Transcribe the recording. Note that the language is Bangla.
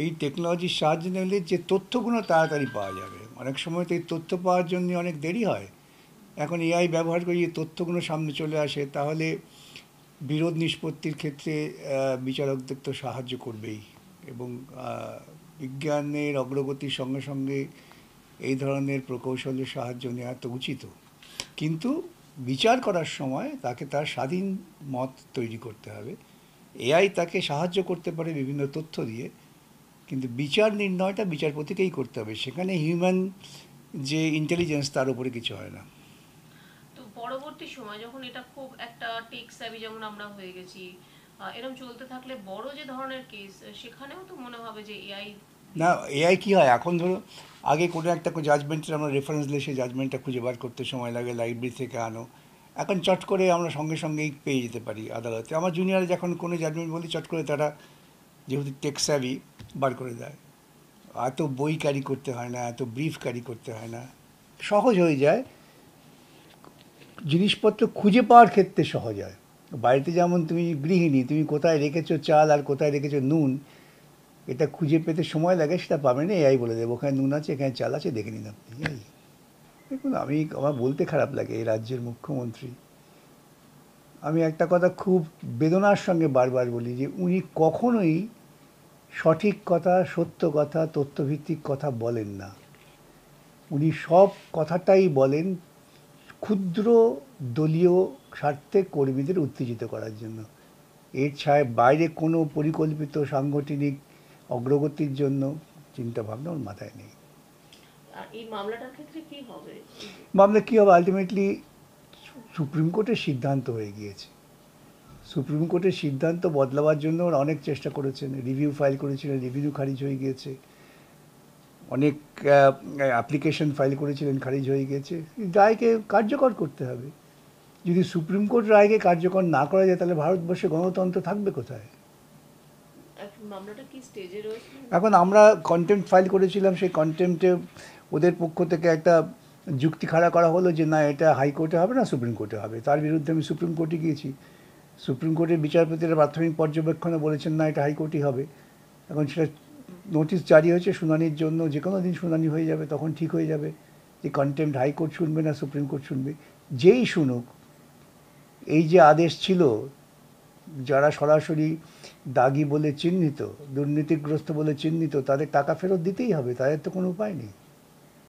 এই টেকনোলজির সাহায্য নিলে যে তথ্যগুলো তাড়াতাড়ি পাওয়া যাবে, অনেক সময় তো এই তথ্য পাওয়ার জন্য অনেক দেরি হয়। এখন এআই ব্যবহার করে যে তথ্যগুলো সামনে চলে আসে, তাহলে বিরোধ নিষ্পত্তির ক্ষেত্রে বিচারকদের তো সাহায্য করবেই। এবং বিজ্ঞানের অগ্রগতির সঙ্গে সঙ্গে এই ধরনের প্রকৌশলের সাহায্য নেওয়া তো উচিত। কিন্তু বিচার করার সময় তাকে তার স্বাধীন মত তৈরি করতে হবে। এআই তাকে সাহায্য করতে পারে বিভিন্ন তথ্য দিয়ে, কিন্তু বিচার নির্ণয়টা বিচারপতিকেই করতে হবে, সেখানে হিউম্যান যে ইন্টেলিজেন্স তার উপরে কিছু হয় না। তো পরবর্তী সময় যখন এটা খুব একটা টেক স্যাভি যেমন আমরা হয়ে গেছি, এরকম চলতে থাকলে বড় যে ধরনের কেস, সেখানেও তো মনে হবে যে এআই। না, এআই কী হয় এখন, ধরো আগে কোনো একটা জাজমেন্টের আমরা রেফারেন্স দিয়ে সেই জাজমেন্টটা খুঁজে বার করতে সময় লাগে, লাইব্রেরি থেকে আনো। এখন চট করে আমরা সঙ্গে সঙ্গেই পেয়ে যেতে পারি আদালতে। আমার জুনিয়র যখন কোনো জাজমেন্ট বলি, চট করে তারা, যেহেতু টেক স্যাভি, বার করে দেয়। এত বই ক্যারি করতে হয় না, এত ব্রিফ ক্যারি করতে হয় না, সহজ হয়ে যায়। জিনিসপত্র খুঁজে পাওয়ার ক্ষেত্রে সহজ হয়। বাড়িতে যেমন তুমি গৃহিণী, তুমি কোথায় রেখেছো চাল আর কোথায় রেখেছো নুন, এটা খুঁজে পেতে সময় লাগে, সেটা পাবে না, এআই বলে দেবো ওখানে নুন আছে, এখানে চাল আছে, দেখে নিন আপনি। এই দেখুন, আমার বলতে খারাপ লাগে, এই রাজ্যের মুখ্যমন্ত্রী, আমি একটা কথা খুব বেদনার সঙ্গে বারবার বলি, যে উনি কখনোই সঠিক কথা, সত্য কথা, তথ্যভিত্তিক কথা বলেন না। উনি সব কথাটাই বলেন ক্ষুদ্র দলীয় স্বার্থে কর্মীদের উত্তেজিত করার জন্য। এর ছায় বাইরে কোনো পরিকল্পিত সাংগঠনিক অগ্রগতির জন্য চিন্তাভাবনা ওর মাথায় নেই। আর এই মামলাটার ক্ষেত্রে কি হবে? মামলা কী হবে, আলটিমেটলি সুপ্রিম কোর্টের সিদ্ধান্ত হয়ে গিয়েছে। সুপ্রিম কোর্টের সিদ্ধান্ত বদলাবার জন্য ওরা অনেক চেষ্টা করেছেন, রিভিউ ফাইল করেছিলেন, রিভিউ খারিজ হয়ে গিয়েছে, অনেক অ্যাপ্লিকেশন ফাইল করেছিলেন, খারিজ হয়ে গিয়েছে। রায়কে কার্যকর করতে হবে। যদি সুপ্রিম কোর্ট রায়কে কার্যকর না করা যায়, তাহলে ভারতবর্ষে গণতন্ত্র থাকবে কোথায়? এখন মামলাটা কি স্টেজে রয়েছে? এখন আমরা কন্টেম্পট ফাইল করেছিলাম, সেই কন্টেম্পটে ওদের পক্ষ থেকে একটা যুক্তি খাড়া করা হলো যে না, এটা হাইকোর্টে হবে না, সুপ্রিম কোর্টে হবে। তার বিরুদ্ধে আমি সুপ্রিম কোর্টে গিয়েছি। সুপ্রিম কোর্টের বিচারপতিরা প্রাথমিক পর্যবেক্ষণে বলেছেন না, এটা হাইকোর্টই হবে। এখন সেটা নোটিশ জারি হয়েছে শুনানির জন্য, যে কোনো দিন শুনানি হয়ে যাবে, তখন ঠিক হয়ে যাবে যে কন্টেম্পট হাইকোর্ট শুনবে না সুপ্রিম কোর্ট শুনবে। যেই শুনুক, এই যে আদেশ ছিল, যারা সরাসরি দাগি বলে চিহ্নিত, দুর্নীতিগ্রস্ত বলে চিহ্নিত, তাদের টাকা ফেরত দিতেই হবে, তাদের তো কোনো উপায় নেই।